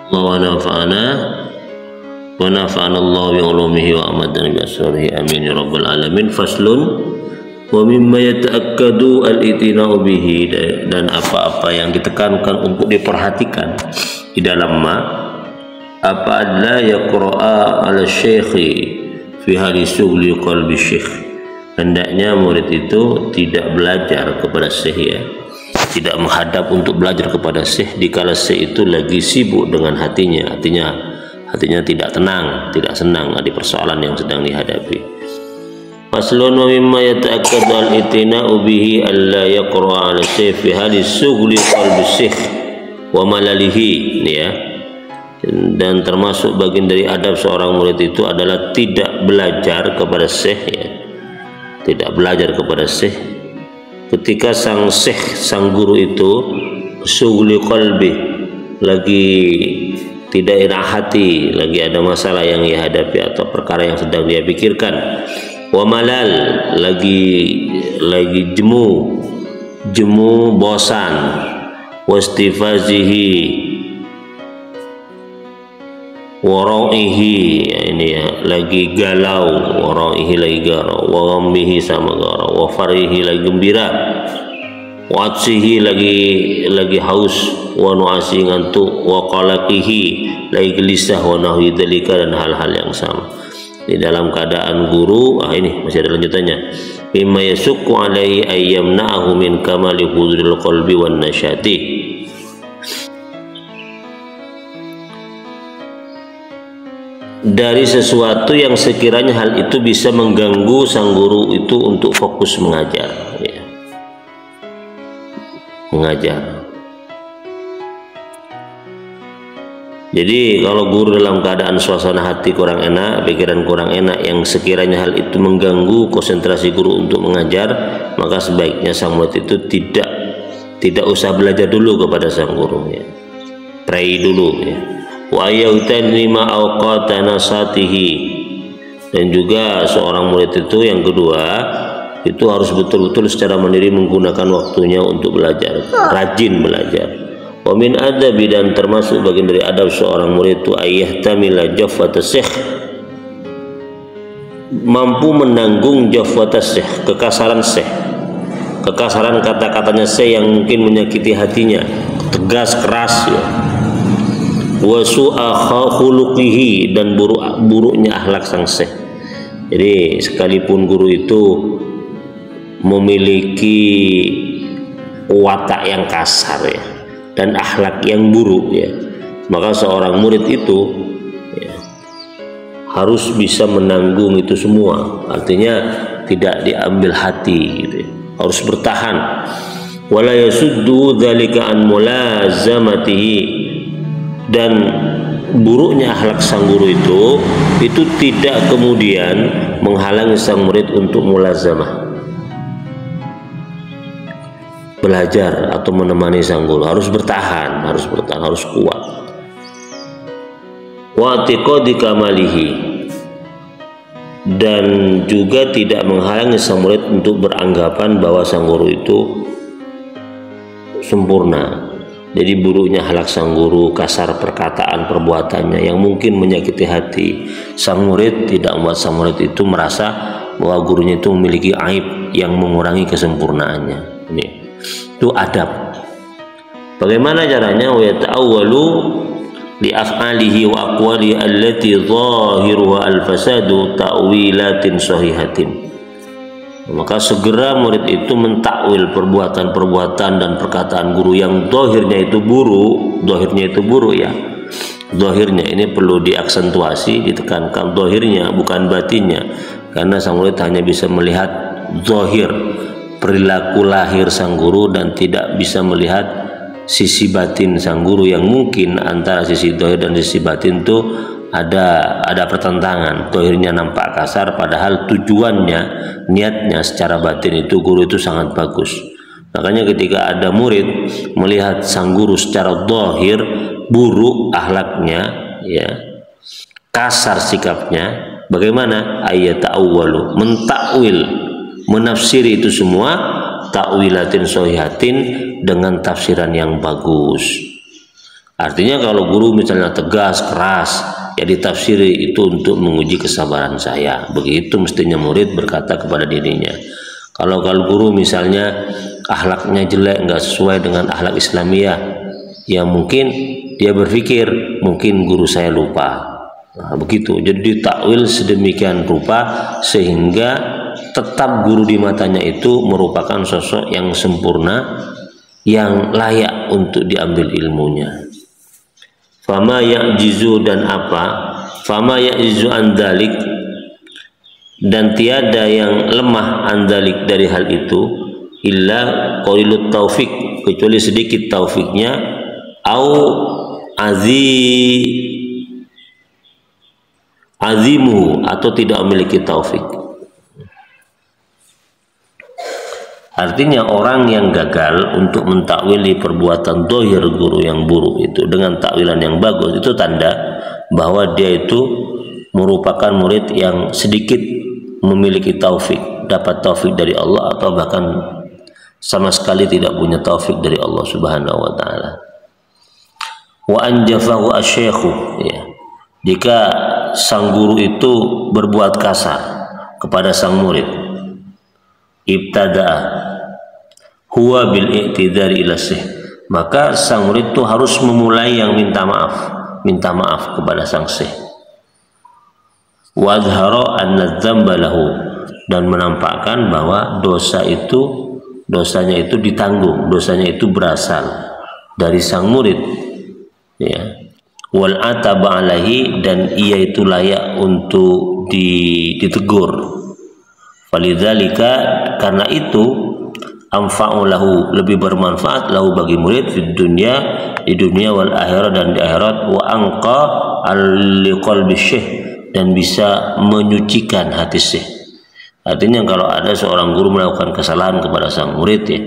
wa nafa'ana wa nafa'ana Allah bi ulumihi wa amadana bi asrarihi amin ya rabbal alamin. Faslun wa mimma yata'akkadu al-itina'u bihi, dan apa-apa yang ditekankan untuk diperhatikan di dalam apa adalah yaqra'a ala syekhi fi hali sugli qalbi syekh, hendaknya murid itu tidak belajar kepada syekh, ya, tidak menghadap untuk belajar kepada syekh dikala syekh itu lagi sibuk dengan hatinya tidak tenang, tidak senang di persoalan yang sedang dihadapi. Faslun wa mimma yata'akkadu al-itina'u bihi alla yaqra'a ala syekh fi hali sugli qalbi syekh wa malalihi, ya. Dan termasuk bagian dari adab seorang murid itu adalah tidak belajar kepada syekh, ya. Tidak belajar kepada syekh ketika sang guru itu sugli qalbi, lagi tidak enak hati, lagi ada masalah yang ia hadapi atau perkara yang sedang dia pikirkan. Wa malal, lagi jemu bosan. Wastifazihi waraihi, ini ya, lagi galau. Waraihi lagi galau, wa ghammihi sama galau, wa farihi lagi gembira, wa atsihi lagi haus, wa nuasi ngantuk, wa qalaqihi lagi gelisah, wa nahwi dzalika, dan hal-hal yang sama. Di dalam keadaan guru, ini masih ada lanjutannya. Mimma yasukku alaihi ayyamna'ahu min kamali huduril qalbi wan nasyati, dari sesuatu yang sekiranya hal itu bisa mengganggu sang guru itu untuk fokus mengajar, ya. Mengajar. Jadi kalau guru dalam keadaan suasana hati kurang enak, pikiran kurang enak, yang sekiranya hal itu mengganggu konsentrasi guru untuk mengajar, maka sebaiknya sang murid itu tidak usah belajar dulu kepada sang guru, ya. Pray dulu, ya. Wa yautanima awqata nasatihi, dan juga seorang murid itu yang kedua itu harus betul-betul secara mandiri menggunakan waktunya untuk belajar, rajin belajar. Wa min adabi, dan termasuk bagian dari adab seorang murid itu ayyahtamila jafwata syekh, mampu menanggung jafwata syekh, kekasaran syekh, kekasaran kata-katanya syekh yang mungkin menyakiti hatinya, tegas keras, ya. Wa su'a khuluqihi, dan buruknya akhlak sang syekh. Jadi sekalipun guru itu memiliki watak yang kasar, ya, dan akhlak yang buruk, ya, maka seorang murid itu, ya, harus bisa menanggung itu semua. Artinya tidak diambil hati, gitu, ya. Harus bertahan. Wala yasuddu dzalika an mulazamatihi, dan buruknya akhlak sang guru itu tidak kemudian menghalangi sang murid untuk mulazamah, belajar atau menemani sang guru. Harus bertahan, harus kuat. Wa i'tiqadi kamalihi, dan juga tidak menghalangi sang murid untuk beranggapan bahwa sang guru itu sempurna. Jadi buruknya akhlak sang guru, kasar perkataan, perbuatannya yang mungkin menyakiti hati sang murid, tidak membuat sang murid itu merasa bahwa gurunya itu memiliki aib yang mengurangi kesempurnaannya. Ini itu adab. Bagaimana caranya? Wa yata'awwalu li af'alihi wa aqwali allati zahiruha al-fasadu ta'wilatin sahihatin. Maka segera murid itu mentakwil perbuatan-perbuatan dan perkataan guru yang dohirnya itu buruk, ya. Dohirnya ini perlu diaksentuasi, ditekankan, dohirnya bukan batinnya, karena sang murid hanya bisa melihat dohir, perilaku lahir sang guru, dan tidak bisa melihat sisi batin sang guru, yang mungkin antara sisi dohir dan sisi batin itu ada pertentangan. Dohirnya nampak kasar, padahal tujuannya, niatnya secara batin itu guru itu sangat bagus. Makanya ketika ada murid melihat sang guru secara dohir buruk akhlaknya, ya, kasar sikapnya, bagaimana? Ayat ta'awwalu, mentakwil, menafsiri itu semua, ta'wilatin sohihatin, dengan tafsiran yang bagus. Artinya kalau guru misalnya tegas, keras, ya ditafsiri itu untuk menguji kesabaran saya. Begitu mestinya murid berkata kepada dirinya. Kalau guru misalnya akhlaknya jelek, nggak sesuai dengan akhlak Islamiyah, ya mungkin dia berpikir mungkin guru saya lupa. Nah, begitu. Jadi ditakwil sedemikian rupa sehingga tetap guru di matanya itu merupakan sosok yang sempurna, yang layak untuk diambil ilmunya. Fama ya'jizu dan apa? Fama ya'jizu an dzalik, dan tiada yang lemah an dzalik dari hal itu, illa qalilut taufik, kecuali sedikit taufiknya, au azimu, atau tidak memiliki taufik. Artinya orang yang gagal untuk mentakwili perbuatan dohir guru yang buruk itu dengan takwilan yang bagus, itu tanda bahwa dia itu merupakan murid yang sedikit memiliki taufik, dapat taufik dari Allah, atau bahkan sama sekali tidak punya taufik dari Allah Subhanahu wa taala. Wa anjafahu asy-syaikhu, ya. Jika sang guru itu berbuat kasar kepada sang murid, ibtada'a huwa bil i'tidari ila syekh, maka sang murid itu harus memulai yang minta maaf kepada sang syekh. Wa adhara anna dzamba lahu, dan menampakkan bahwa dosanya itu ditanggung, dosanya itu berasal dari sang murid, ya. Wal ataba alaihi, dan ia itu layak untuk ditegur. Falidzalika, karena itu, anfa'u lahu, lebih bermanfaat lahu bagi murid di dunia wal akhirat, dan di akhirat, wa anqa al-liqalbi syekh, dan bisa menyucikan hati syekh. Artinya kalau ada seorang guru melakukan kesalahan kepada sang murid, ya,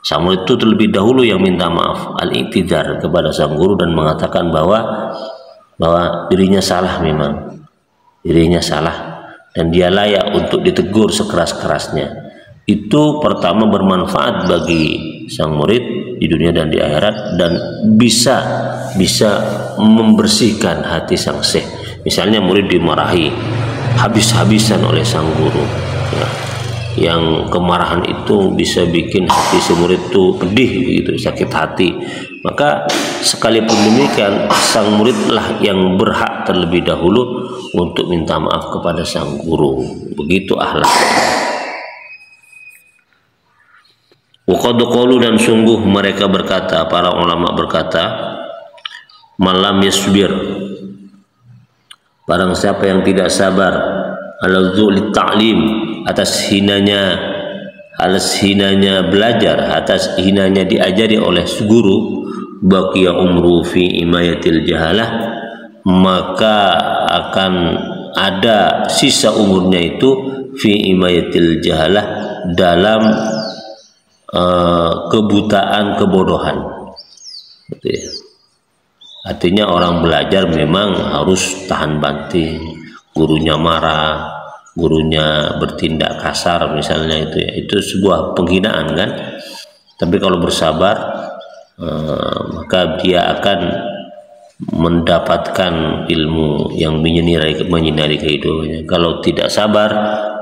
sang murid itu terlebih dahulu yang minta maaf, al-i'tidar, kepada sang guru, dan mengatakan bahwa dirinya salah, memang dirinya salah, dan dia layak untuk ditegur sekeras-kerasnya. Itu pertama bermanfaat bagi sang murid di dunia dan di akhirat, dan bisa membersihkan hati sang syekh. Misalnya murid dimarahi habis-habisan oleh sang guru, ya, yang kemarahan itu bisa bikin hati si murid itu pedih, gitu, sakit hati. Maka sekalipun demikian, sang muridlah yang berhak terlebih dahulu untuk minta maaf kepada sang guru. Begitu akhlaknya. Waqad qalu, dan sungguh mereka berkata, para ulama berkata, malam yasbir, barang siapa yang tidak sabar, ala dzul ta'lim, atas hinanya belajar, atas hinanya diajari oleh guru, baqiya umru fi imayatil jahalah, maka akan ada sisa umurnya itu fi imayatil jahalah, dalam kebutaan, kebodohan, gitu ya. Artinya orang belajar memang harus tahan banting, gurunya marah, gurunya bertindak kasar misalnya, itu ya, itu sebuah penghinaan kan. Tapi kalau bersabar, maka dia akan mendapatkan ilmu yang menyinari kehidupannya. Kalau tidak sabar,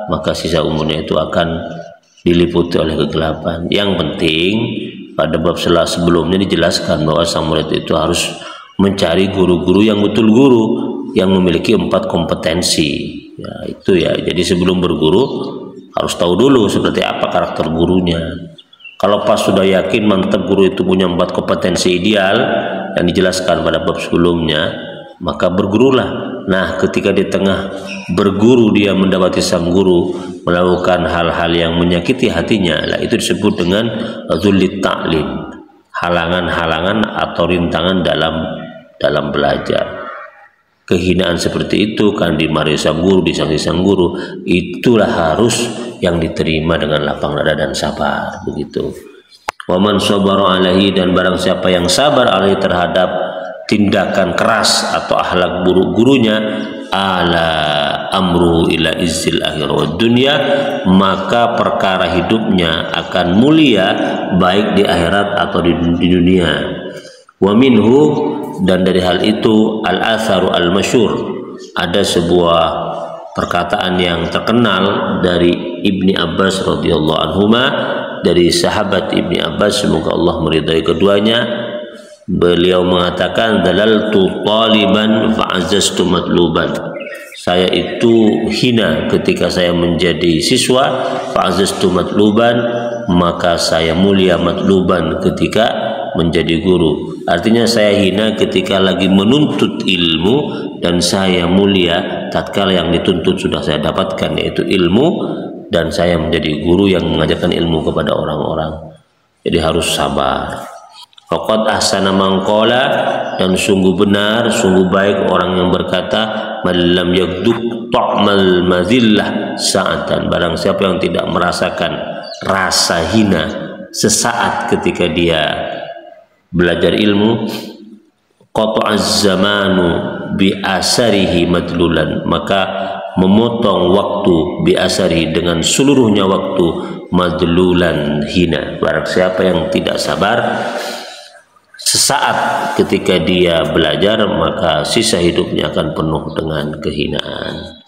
maka sisa umurnya itu akan diliputi oleh kegelapan. Yang penting pada bab sebelumnya dijelaskan bahwa sang murid itu harus mencari guru-guru yang betul guru, yang memiliki 4 kompetensi, ya, itu ya. Jadi sebelum berguru harus tahu dulu seperti apa karakter gurunya. Kalau pas sudah yakin mantap guru itu punya 4 kompetensi ideal yang dijelaskan pada bab sebelumnya, maka bergurulah. Nah, ketika di tengah berguru dia mendapati sang guru melakukan hal-hal yang menyakiti hatinya, lah itu disebut dengan dzullit ta'lim, halangan-halangan atau rintangan dalam belajar. Kehinaan seperti itu kan dimarahi sang guru, disangsi sang guru, itulah harus yang diterima dengan lapang dada dan sabar, begitu. Wa man sabara alaihi, dan barang siapa yang sabar alaihi terhadap tindakan keras atau akhlak buruk gurunya, ala amru ila izzil akhir wa dunya, maka perkara hidupnya akan mulia baik di akhirat atau di dunia. Wa minhu, dan dari hal itu al-atharu al-masyhur, ada sebuah perkataan yang terkenal dari Ibni Abbas radhiyallahu anhuma, dari sahabat Ibni Abbas, semoga Allah meridai keduanya. Beliau mengatakan, dalaltu taliban fa'azzastu matluban. Saya itu hina ketika saya menjadi siswa, fa'azzastu matluban, maka saya mulia matluban ketika menjadi guru. Artinya saya hina ketika lagi menuntut ilmu, dan saya mulia tatkala yang dituntut sudah saya dapatkan, yaitu ilmu, dan saya menjadi guru yang mengajarkan ilmu kepada orang-orang. Jadi harus sabar. Faqad ahsana man qala, dan sungguh benar, sungguh baik orang yang berkata, man lam yagduk ta'mal madhillah sa'atan, barang siapa yang tidak merasakan rasa hina sesaat ketika dia belajar ilmu, qata'az zamanu bi asarihi madlulan, maka memotong waktu bi asarihi, dengan seluruhnya waktu, madlulan, hina. Barang siapa yang tidak sabar sesaat ketika dia belajar, maka sisa hidupnya akan penuh dengan kehinaan.